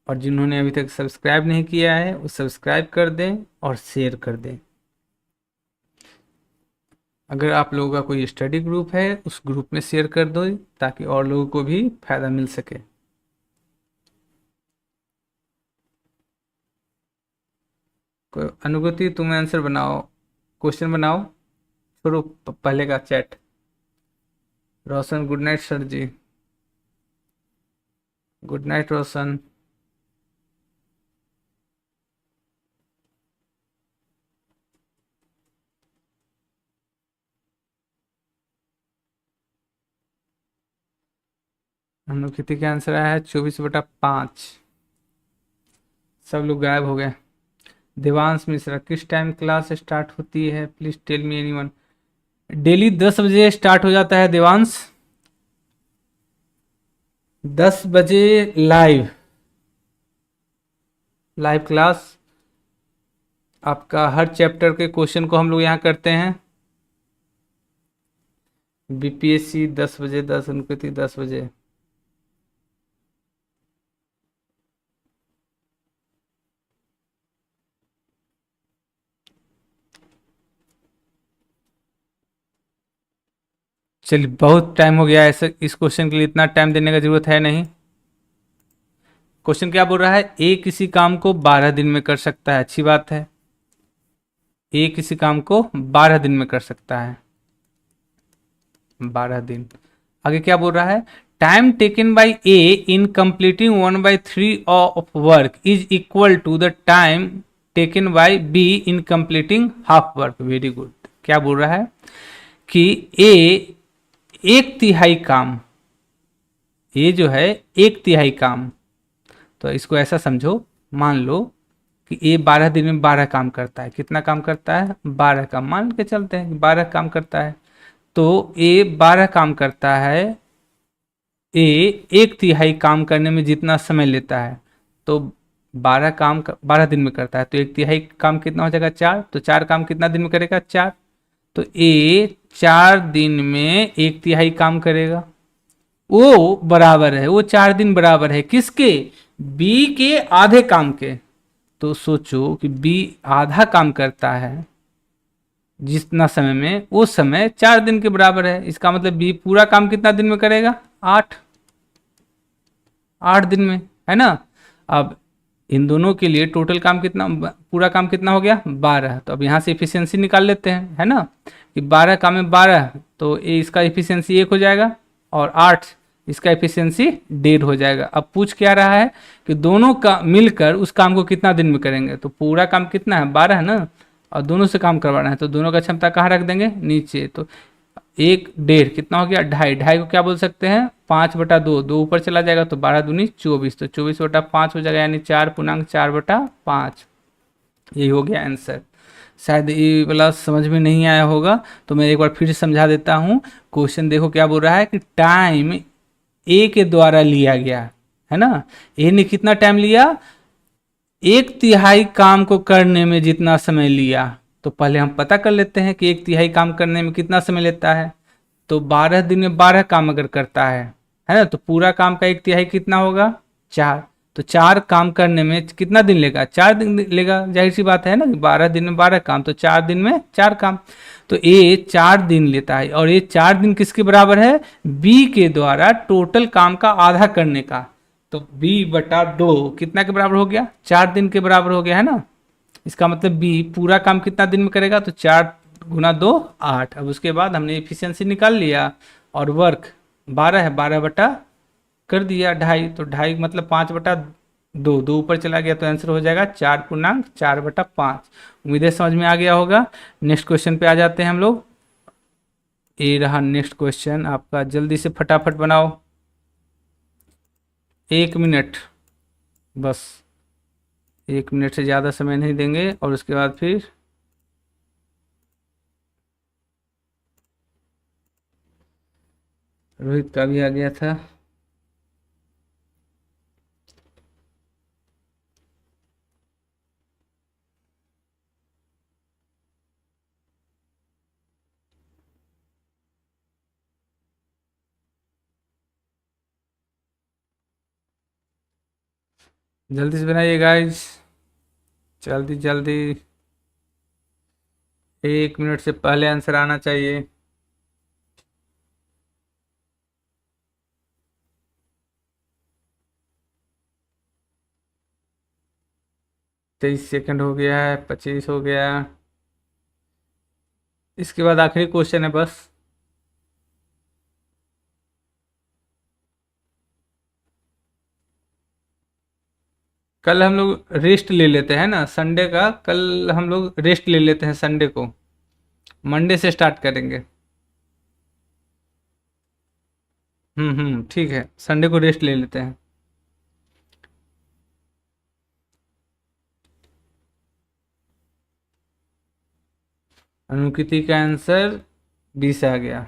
A: और जिन्होंने अभी तक सब्सक्राइब नहीं किया है वो सब्सक्राइब कर दें और शेयर कर दें। अगर आप लोगों का कोई स्टडी ग्रुप है उस ग्रुप में शेयर कर दो, ताकि और लोगों को भी फायदा मिल सके। कोई अनुगति, तुम आंसर बनाओ, क्वेश्चन बनाओ। छोड़ो पहले का चैट। रोशन, गुड नाइट सर जी। गुड नाइट रोशन। अनुकृति का आंसर आया है 24/5। सब लोग गायब हो गए। देवांश मिश्रा, किस टाइम क्लास स्टार्ट होती है? Please tell me anyone. Daily 10 बजे स्टार्ट हो जाता है देवांश। 10 बजे लाइव क्लास। आपका हर चैप्टर के क्वेश्चन को हम लोग यहाँ करते हैं। बीपीएससी 10 बजे, 10 अनुकृति 10 बजे। चलिए, बहुत टाइम हो गया ऐसे, इस क्वेश्चन के लिए इतना टाइम देने का जरूरत है नहीं। क्वेश्चन क्या बोल रहा है? ए किसी काम को 12 दिन में कर सकता है। अच्छी बात है, ए किसी काम को 12 दिन में कर सकता है। 12 दिन। आगे क्या बोल रहा है? Time taken by A in completing 1/3 of work is equal to the time taken by B in completing half work. Very good. क्या बोल रहा है कि ए 1/3 काम, ये जो है 1/3 काम, तो इसको ऐसा समझो, मान लो कि ये 12 दिन में 12 काम करता है। कितना काम करता है? 12 काम। मान के चलते हैं 12 काम करता है। तो ये 12 काम करता है, ये 1/3 काम करने में जितना समय लेता है, तो 12 काम 12 दिन में करता है, तो 1/3 काम कितना हो जाएगा? 4। तो 4 काम कितना दिन में करेगा? 4। तो ये 4 दिन में 1/3 काम करेगा। वो बराबर है, वो 4 दिन बराबर है किसके? बी के आधे काम के। तो सोचो कि बी आधा काम करता है जितना समय में, वो समय 4 दिन के बराबर है। इसका मतलब बी पूरा काम कितना दिन में करेगा? 8 दिन में, है ना। अब इन दोनों के लिए टोटल काम कितना, पूरा काम कितना हो गया? 12। तो अब यहाँ से इफिशियंसी निकाल लेते हैं, है ना, कि 12 काम में 12, तो ये इसका इफिशियंसी 1 हो जाएगा, और 8 इसका एफिशिएंसी 1.5 हो जाएगा। अब पूछ क्या रहा है कि दोनों का मिलकर उस काम को कितना दिन में करेंगे। तो पूरा काम कितना है? 12 है ना, और दोनों से काम करवाना है, तो दोनों का क्षमता कहाँ रख देंगे? नीचे। तो 1 1.5 कितना हो गया? 2.5। 2.5 को क्या बोल सकते हैं? 5/2। 2 ऊपर चला जाएगा तो 12 दूनी 24, तो 24/5 हो जाएगा, यानी 4.4/5। यही हो गया आंसर। शायद ये वाला समझ में नहीं आया होगा, तो मैं एक बार फिर से समझा देता हूँ। क्वेश्चन देखो क्या बोल रहा है कि टाइम ए के द्वारा लिया गया, है ना। ए ने कितना टाइम लिया? 1/3 काम को करने में जितना समय लिया, तो पहले हम पता कर लेते हैं कि 1/3 काम करने में कितना समय लेता है। तो 12 दिन में 12 काम अगर करता है ना, तो पूरा काम का 1/3 कितना होगा? 4। तो 4 काम करने में कितना दिन लेगा? 4 दिन लेगा। जाहिर सी बात है ना कि 12 दिन में 12 काम, तो 4 दिन में 4 काम। तो ये 4 दिन लेता है, और ये 4 दिन किसके बराबर है? बी के द्वारा टोटल काम का आधा करने का। तो b/2 कितना के बराबर हो गया? 4 दिन के बराबर हो गया, है ना। इसका मतलब बी पूरा काम कितना दिन में करेगा, तो 4 × 2 8। अब उसके बाद हमने एफिशिएंसी निकाल लिया और वर्क 12 है, 12 बटा कर दिया 2.5, तो 2.5 मतलब 5/2, 2 ऊपर चला गया तो आंसर हो जाएगा 4×4/5। उम्मीद है समझ में आ गया होगा। नेक्स्ट क्वेश्चन पे आ जाते हैं हम लोग। ये रहा नेक्स्ट क्वेश्चन आपका, जल्दी से फटाफट बनाओ, 1 मिनट बस, 1 मिनट से ज़्यादा समय नहीं देंगे। और उसके बाद फिर रोहित का भी आ गया था। जल्दी से बनाइए गाइस, जल्दी जल्दी, 1 मिनट से पहले आंसर आना चाहिए। तेईस सेकंड हो गया है, 25 हो गया। इसके बाद आखिरी क्वेश्चन है बस। कल हम लोग रेस्ट ले लेते हैं ना संडे का, कल हम लोग रेस्ट ले लेते हैं संडे को, मंडे से स्टार्ट करेंगे। ठीक है, संडे को रेस्ट ले लेते हैं। अनुकृति का आंसर 20 आ गया।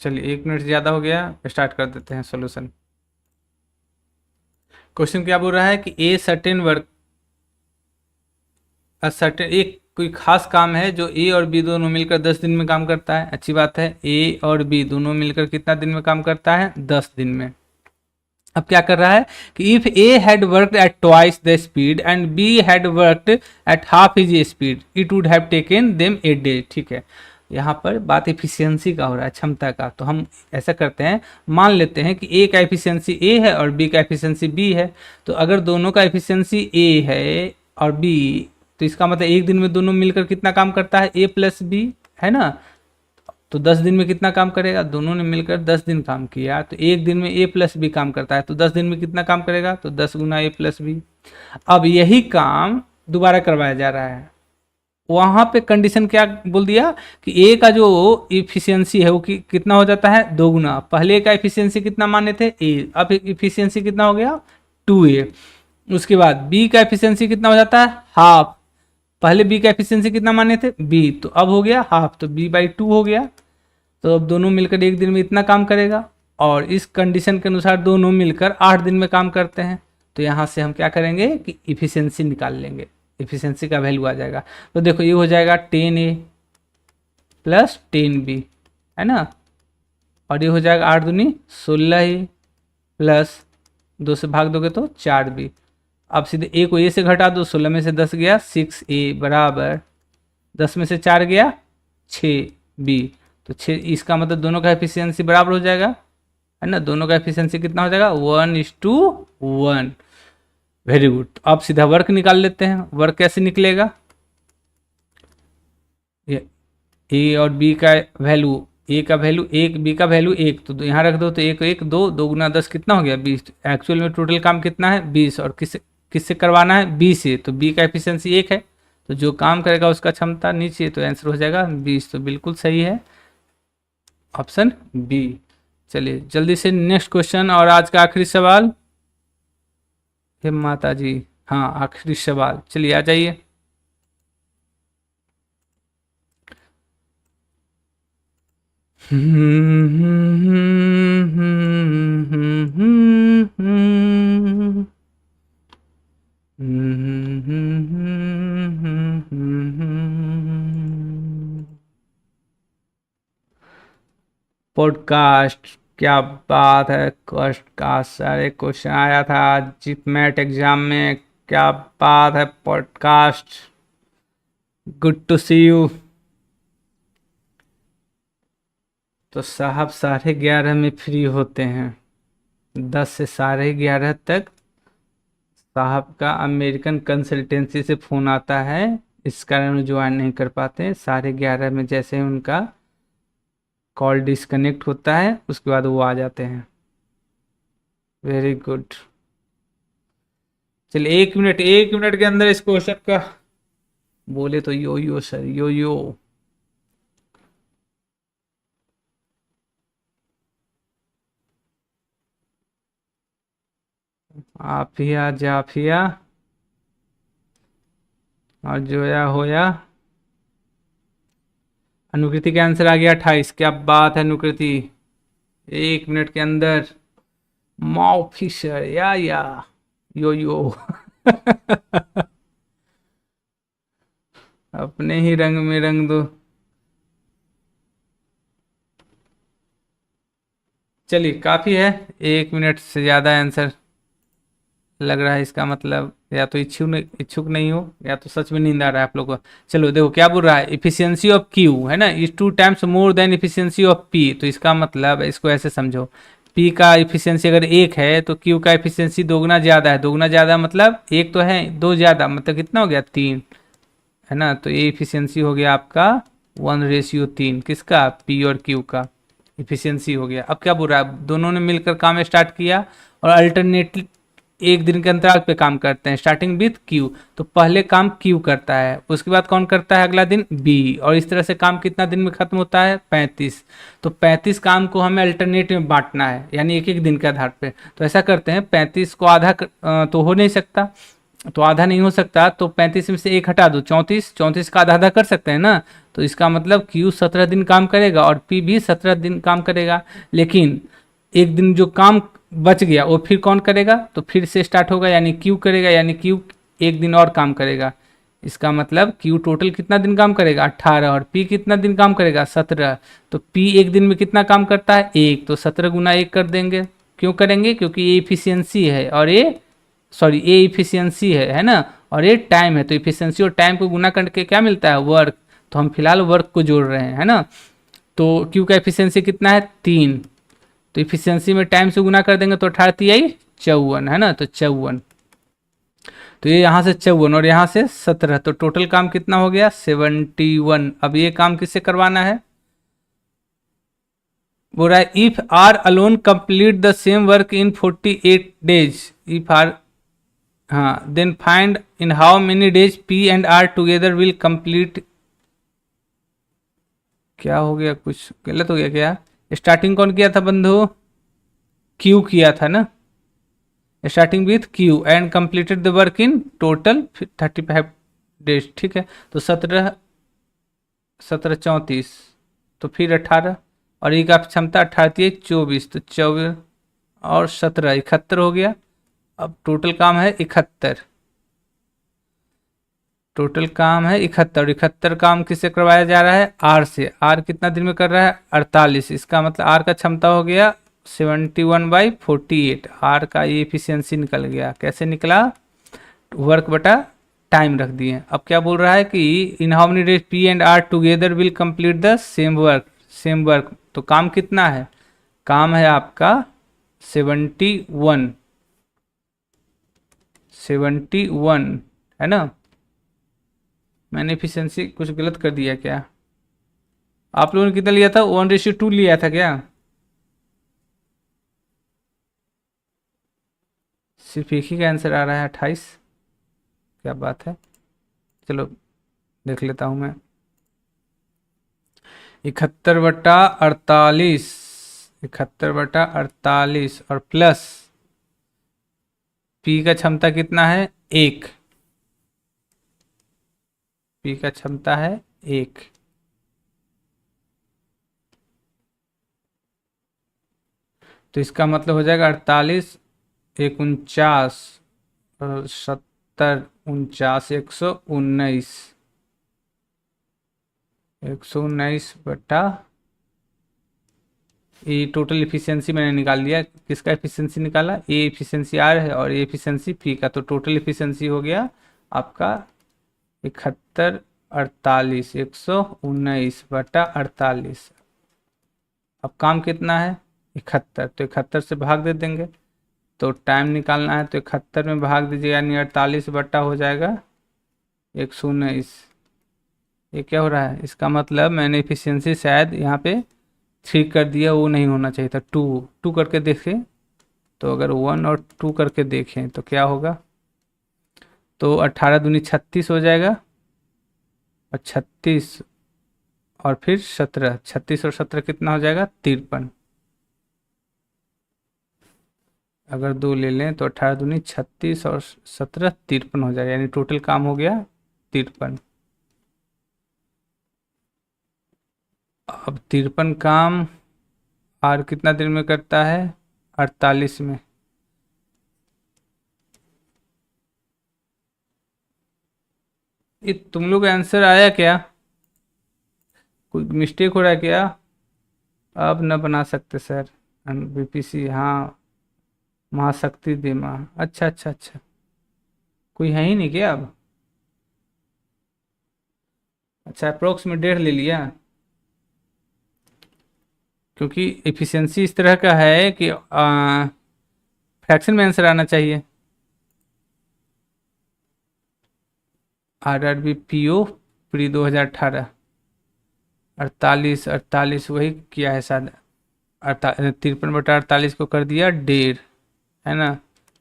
A: चलिए 1 मिनट से ज़्यादा हो गया, स्टार्ट कर देते हैं सॉल्यूशन। क्वेश्चन क्या बोल रहा है कि ए सर्टेन वर्क, सर्टेन एक कोई खास काम है जो ए और बी दोनों मिलकर 10 दिन में काम करता है। अच्छी बात है, ए और बी दोनों मिलकर कितना दिन में काम करता है, 10 दिन में। अब क्या कर रहा है कि if A had worked eight twice the speed and be had worked at half is speed it would have taken them a day. ठीक है, यहाँ पर बात एफिशिएंसी का हो रहा है, क्षमता का। तो हम ऐसा करते हैं, मान लेते हैं कि ए का एफिशिएंसी ए है और बी का एफिशिएंसी बी है। तो अगर दोनों का एफिशिएंसी ए है और बी, तो इसका मतलब एक दिन में दोनों मिलकर कितना काम करता है, ए प्लस बी, है ना। तो 10 दिन में कितना काम करेगा, दोनों ने मिलकर 10 दिन काम किया, तो एक दिन में ए प्लस बी काम करता है, तो 10 दिन में कितना काम करेगा, तो 10 × A + B। अब यही काम दोबारा करवाया जा रहा है। वहां पे कंडीशन क्या बोल दिया कि ए का जो इफिशियंसी है वो कितना हो जाता है, 2 गुना। पहले का इफिशियंसी कितना माने थे, ए, अब इफिशियंसी कितना हो गया, 2A। उसके बाद बी का एफिशिएंसी कितना हो जाता है, हाफ। पहले बी का एफिशिएंसी कितना माने थे, बी, तो अब हो गया हाफ, तो b/2 हो गया। तो अब दोनों मिलकर एक दिन में इतना काम करेगा, और इस कंडीशन के अनुसार दोनों मिलकर 8 दिन में काम करते हैं। तो यहाँ से हम क्या करेंगे कि इफिशियंसी निकाल लेंगे, इफिशियंसी का वैल्यू आ जाएगा। तो देखो ये हो जाएगा 10A + 10B, है ना। और ये हो जाएगा 8 दूनी 16A प्लस 2 से भाग दोगे तो 4B। अब सीधे ए को ए से घटा दो, 16 में से 10 गया 6A बराबर 10 में से 4 गया 6B। तो 6, इसका मतलब दोनों का एफिशिएंसी बराबर हो जाएगा, है ना। दोनों का एफिशिएंसी कितना हो जाएगा, 1:1। Very good. अब सीधा वर्क निकाल लेते हैं। वर्क कैसे निकलेगा, ये ए और बी का वैल्यू, ए का वैल्यू 1, बी का वैल्यू 1, तो यहाँ रख दो, तो 1 1 2, 2 × 10 कितना हो गया, 20। एक्चुअल में टोटल काम कितना है, 20, और किससे करवाना है, बी से। तो बी का एफिशिएंसी 1 है, तो जो काम करेगा उसका क्षमता नीचे, तो आंसर हो जाएगा 20। तो बिल्कुल सही है ऑप्शन बी। चलिए जल्दी से नेक्स्ट क्वेश्चन और आज का आखिरी सवाल। हे माता जी, हाँ आखिरी सवाल, चलिए आ जाइए। पॉडकास्ट, क्या बात है, कष्ट का सारे क्वेश्चन आया था जिप मैट एग्जाम में। क्या बात है, podcast, good to see you. तो साहब 11:30 में फ्री होते हैं, 10 से 11:30 तक साहब का अमेरिकन कंसल्टेंसी से फ़ोन आता है, इस कारण वो ज्वाइन नहीं कर पाते। 11:30 में जैसे ही उनका कॉल डिस्कनेक्ट होता है उसके बाद वो आ जाते हैं। Very good. चलिए 1 मिनट, 1 मिनट के अंदर इस क्वेश्चन का बोले तो यो सर, यो। आफिया जाफिया और जोया होया। अनुकृति का आंसर आ गया 28। क्या बात है अनुकृति, 1 मिनट के अंदर। माओ फिशर या यो अपने ही रंग में रंग दो। चलिए काफी है, 1 मिनट से ज्यादा आंसर लग रहा है, इसका मतलब या तो इच्छुक नहीं हो या तो सच में नींद आ रहा है आप लोग को। चलो देखो क्या बोल रहा है, इफिशियंसी ऑफ क्यू है ना, is 2 times more than efficiency of P. तो इसका मतलब इसको ऐसे समझो, पी का इफिशियंसी अगर 1 है तो क्यू का इफिशियंसी दोगुना ज़्यादा है। दोगुना ज़्यादा मतलब एक तो है, दो ज़्यादा मतलब कितना हो गया, 3 है ना। तो ये इफिशियंसी हो गया आपका 1:3, किसका, पी और क्यू का इफिशियंसी हो गया। अब क्या बोल रहा है, दोनों ने मिलकर काम स्टार्ट किया और अल्टरनेटली एक दिन के अंतराल पे काम करते हैं, स्टार्टिंग विथ क्यू। तो पहले काम क्यू करता है, उसके बाद कौन करता है अगला दिन, बी, और इस तरह से काम कितना दिन में खत्म होता है, 35। तो 35 काम को हमें अल्टरनेट में बांटना है, यानी एक एक दिन के आधार पे। तो ऐसा करते हैं, 35 को आधा तो हो नहीं सकता, तो आधा नहीं हो सकता, तो 35 में से एक हटा दो, 34, 34 का आधा आधा कर सकते हैं ना। तो इसका मतलब क्यू 17 दिन काम करेगा और पी भी 17 दिन काम करेगा। लेकिन एक दिन जो काम बच गया वो फिर कौन करेगा, तो फिर से स्टार्ट होगा, यानी क्यू करेगा, यानी क्यू एक दिन और काम करेगा। इसका मतलब क्यू टोटल कितना दिन काम करेगा, 18, और पी कितना दिन काम करेगा, 17। तो पी एक दिन में कितना काम करता है, एक, तो 17 गुना 1 कर देंगे। क्यों करेंगे, क्योंकि ये इफिशियंसी है और ये सॉरी ये इफिशियंसी है ना, और ये टाइम है। तो इफिशियंसी और टाइम को गुना करके क्या मिलता है, वर्क। तो हम फिलहाल वर्क को जोड़ रहे हैं, है ना। तो क्यू का इफिशियंसी कितना है, 3। तो इफिशियंसी में टाइम से गुना कर देंगे तो 18 54 है ना, तो 54। तो ये यहाँ से 54 और यहाँ से 17, तो टोटल काम कितना हो गया, 71। अब ये काम किससे करवाना है, बोल रहा है if R alone complete the same work in 48 days, if R, हाँ, then find in how many days P and R together will complete. क्या हो गया, कुछ गलत हो गया क्या, स्टार्टिंग कौन किया था बंधु, क्यू किया था ना, starting with Q and completed the work in total 35 days, ठीक है। तो 17, 17 34, तो फिर 18, और ये का क्षमता 18 24, तो 24 और 17 71 हो गया। अब टोटल काम है 71, टोटल काम है 71, 71 काम किससे करवाया जा रहा है, आर से। आर कितना दिन में कर रहा है, 48। इसका मतलब आर का क्षमता हो गया 71/48। आर का ये इफिशियंसी निकल गया, कैसे निकला, वर्क बटा टाइम रख दिए। अब क्या बोल रहा है कि in how many days P and R together will complete the same work, same work. तो काम कितना है, काम है आपका 71, 71 है ना। मैंने इफिशियंसी कुछ गलत कर दिया क्या, आप लोगों ने कितना लिया था, 1:2 लिया था क्या, सिर्फ एक ही का आंसर आ रहा है 28। क्या बात है, चलो देख लेता हूं मैं। 71/48, 71/48 और प्लस पी का क्षमता कितना है, 1, पी का क्षमता है 1। तो इसका मतलब हो जाएगा 48, 1 49, और 70 49, 119, 119/, ये टोटल इफिशियंसी मैंने निकाल लिया, किसका इफिशियंसी निकाला, ए इफिशियंसी आर है और ए इफिशियंसी पी का, तो टोटल इफिशियंसी हो गया आपका 71/48, 119/48। अब काम कितना है 71, तो 71 से भाग दे देंगे, तो टाइम निकालना है तो 71 में भाग दीजिए, यानी 48 बट्टा हो जाएगा 119। ये क्या हो रहा है, इसका मतलब मैंने इफिशियंसी शायद यहाँ पे 3 कर दिया, वो नहीं होना चाहिए था, 2 करके देखें, तो अगर 1 और 2 करके देखें तो क्या होगा, तो 18 दूनी 36 हो जाएगा, और 36 और फिर 17, 36 और 17 कितना हो जाएगा 53। अगर 2 ले लें तो 18 दूनी 36 और 17 53 हो जाएगा, यानी टोटल काम हो गया 53। अब 53 काम और कितना दिन में करता है 48 में। ये तुम लोग आंसर आया क्या, कोई मिस्टेक हो रहा है क्या, अब न बना सकते सर, बीपीसी हाँ, महाशक्ति दिमा, अच्छा अच्छा अच्छा, कोई है ही नहीं क्या अब, अच्छा अप्रोक्स में 1.5 ले लिया, क्योंकि एफिशिएंसी इस तरह का है कि फ्रैक्शन में आंसर आना चाहिए। आरआरबी पीओ प्री 2018, 48 वही किया है शायद, 53/48 को कर दिया 1.5, है ना,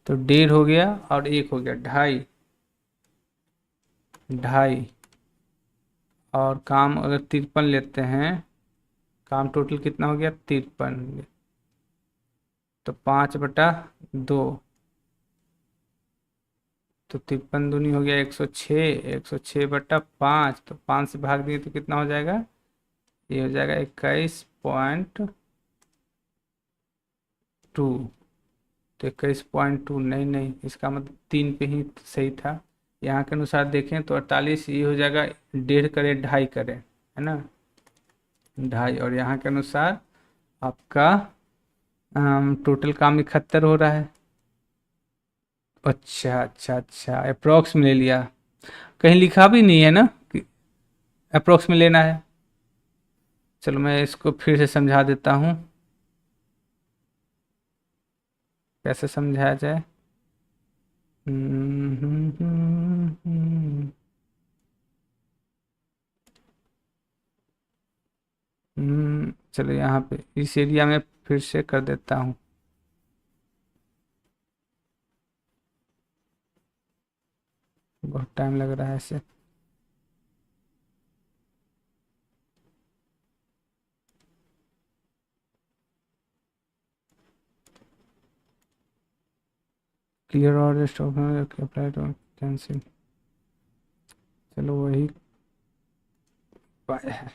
A: तो 1.5 हो गया और 1 हो गया 2.5, 2.5, और काम अगर 53 लेते हैं, काम टोटल कितना हो गया 53, तो 5/2, तो 53 दूनी हो गया 106, 106/5, तो 5 से भाग दिए तो कितना हो जाएगा, ये हो जाएगा 21.2, तो 21.2 नहीं नहीं, इसका मतलब 3 पे ही सही था, यहाँ के अनुसार देखें तो 48, ये हो जाएगा 1.5 करे 2.5 करे, है ना 2.5, और यहाँ के अनुसार आपका टोटल काम 71 हो रहा है। अच्छा अच्छा अच्छा, अप्रोक्स में ले लिया, कहीं लिखा भी नहीं है ना कि अप्रोक्स में लेना है। चलो मैं इसको फिर से समझा देता हूँ, कैसे समझाया जाए। हम्म, हम्म, हम्म, चलो यहाँ पे इस एरिया में फिर से कर देता हूँ, बहुत टाइम लग रहा है ऐसे। क्लियर और स्टॉप अप्लाई टू कैंसिल, चलो वही उपाय है।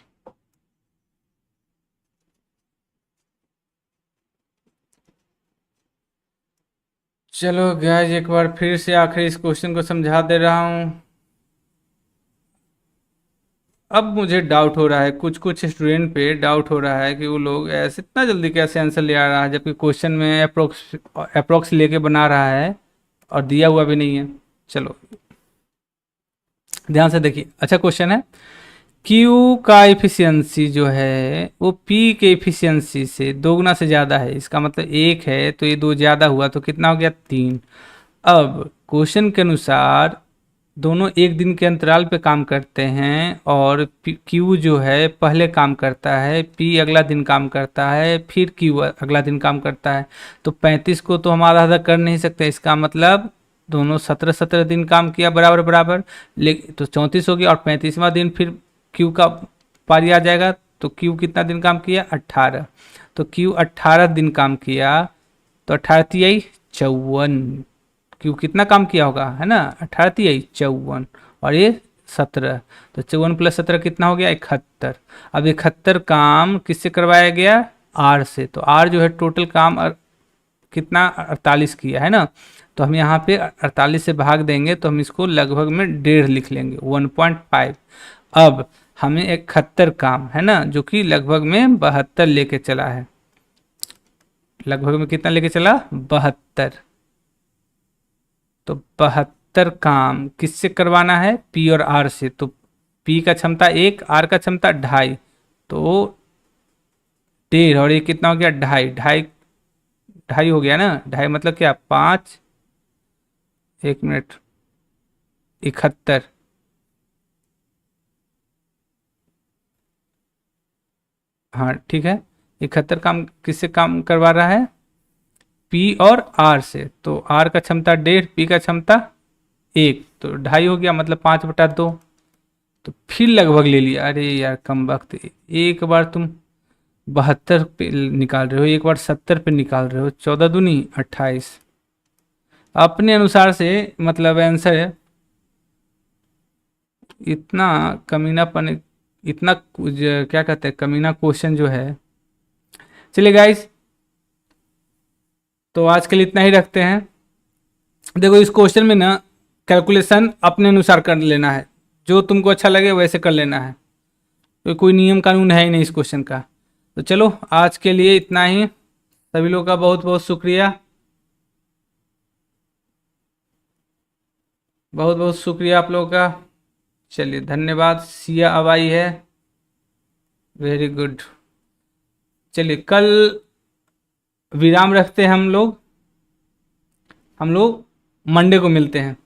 A: चलो गाइस, एक बार फिर से आखिर इस क्वेश्चन को समझा दे रहा हूँ। अब मुझे डाउट हो रहा है, कुछ कुछ स्टूडेंट पे डाउट हो रहा है कि वो लोग ऐसे इतना जल्दी कैसे आंसर ले आ रहा है, जबकि क्वेश्चन में अप्रोक्स लेके बना रहा है और दिया हुआ भी नहीं है। चलो ध्यान से देखिए, अच्छा क्वेश्चन है, Q का एफिशिएंसी जो है वो P के एफिशिएंसी से दोगुना से ज़्यादा है, इसका मतलब 1 है तो ये 2 ज़्यादा हुआ तो कितना हो गया 3। अब क्वेश्चन के अनुसार दोनों एक दिन के अंतराल पे काम करते हैं, और Q जो है पहले काम करता है, P अगला दिन काम करता है, फिर Q अगला दिन काम करता है, तो 35 को तो हम आधा आधा कर नहीं सकते, इसका मतलब दोनों 17-17 दिन काम किया बराबर बराबर, लेकिन तो 34 हो गया, और 35वां दिन फिर Q का पारी आ जाएगा, तो Q कितना दिन काम किया 18, तो Q 18 दिन काम किया, तो 18 तिहाई 54, क्यों कितना काम किया होगा, है ना 18 तिहाई 54, और ये 17, तो 54 + 17 कितना हो गया 71। अब 71 काम किससे करवाया गया, आर से, तो आर जो है टोटल काम कितना 48 किया है ना, तो हम यहाँ पे 48 से भाग देंगे तो हम इसको लगभग में 1.5 लिख लेंगे 1.5। अब हमें 71 काम है ना, जो कि लगभग में 72 लेके चला है, लगभग में कितना लेके चला, 72। तो 72 काम किससे करवाना है, पी और आर से। तो पी का क्षमता 1, आर का क्षमता 2.5, तो 1.5 और ये कितना हो गया, 2.5, 2.5 2.5 हो गया ना, 2.5 मतलब क्या, 5, 1 मिनट, 71। हाँ ठीक है, 71 काम किससे काम करवा रहा है, पी और आर से। तो आर का क्षमता 1.5, पी का क्षमता 1, तो 2.5 हो गया, मतलब 5/2। तो फिर लगभग ले लिया, अरे यार कम वक्त, एक बार तुम 72 पे निकाल रहे हो, एक बार 70 पे निकाल रहे हो, 14 दूनी 28। अपने अनुसार से मतलब आंसर है, इतना कमीनापन, इतना क्या कहते हैं, कमीना क्वेश्चन जो है। चलिए गाइस, तो आज के लिए इतना ही रखते हैं। देखो इस क्वेश्चन में ना कैलकुलेशन अपने अनुसार कर लेना है, जो तुमको अच्छा लगे वैसे कर लेना है, तो कोई नियम कानून है ही नहीं इस क्वेश्चन का। तो चलो आज के लिए इतना ही, सभी लोगों का बहुत बहुत शुक्रिया, बहुत बहुत शुक्रिया आप लोगों का। चलिए धन्यवाद, सिया अब आई है, वेरी गुड। चलिए कल विराम रखते हैं हम लोग मंडे को मिलते हैं।